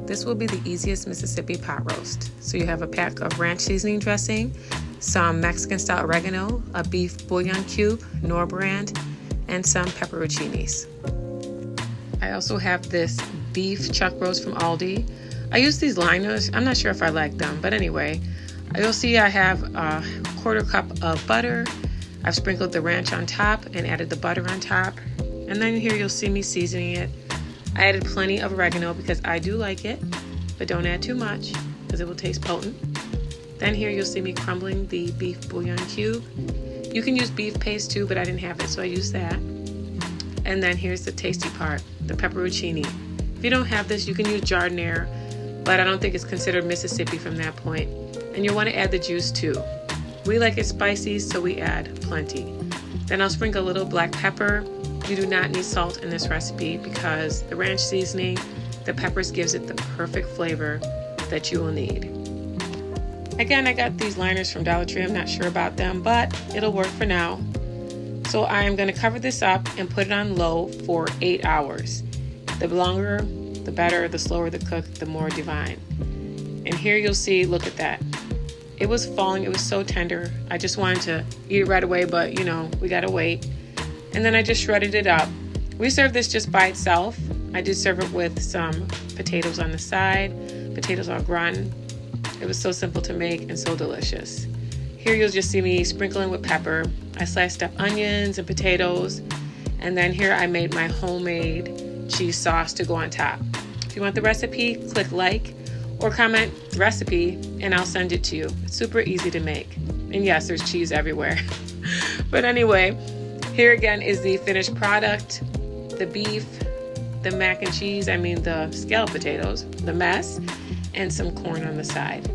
This will be the easiest Mississippi pot roast. So you have a pack of ranch seasoning dressing, some Mexican style oregano, a beef bouillon cube, Knorr brand, and some pepperoncinis. I also have this beef chuck roast from Aldi. I use these liners. I'm not sure if I like them, but anyway, you'll see I have a 1/4 cup of butter. I've sprinkled the ranch on top and added the butter on top. And then here you'll see me seasoning it. I added plenty of oregano because I do like it, but don't add too much because it will taste potent. Then here you'll see me crumbling the beef bouillon cube. You can use beef paste too, but I didn't have it, so I used that. And then here's the tasty part, the pepperoncini. If you don't have this, you can use giardiniera, but I don't think it's considered Mississippi from that point. And you'll want to add the juice too. We like it spicy, so we add plenty. Then I'll sprinkle a little black pepper. You do not need salt in this recipe because the ranch seasoning, the peppers gives it the perfect flavor that you will need. Again, I got these liners from Dollar Tree. I'm not sure about them, but it'll work for now. So I am going to cover this up and put it on low for 8 hours. The longer, the better. The slower the cook, the more divine. And here you'll see, look at that. It was falling. It was so tender. I just wanted to eat it right away, but you know, we gotta wait. And then I just shredded it up. We serve this just by itself. I did serve it with some potatoes on the side, potatoes au gratin. It was so simple to make and so delicious. Here you'll just see me sprinkling with pepper. I sliced up onions and potatoes. And then here I made my homemade cheese sauce to go on top. If you want the recipe, click like or comment recipe and I'll send it to you. It's super easy to make. And yes, there's cheese everywhere. But anyway, here again is the finished product. The beef, the mac and cheese, the scalloped potatoes, the mess, and some corn on the side.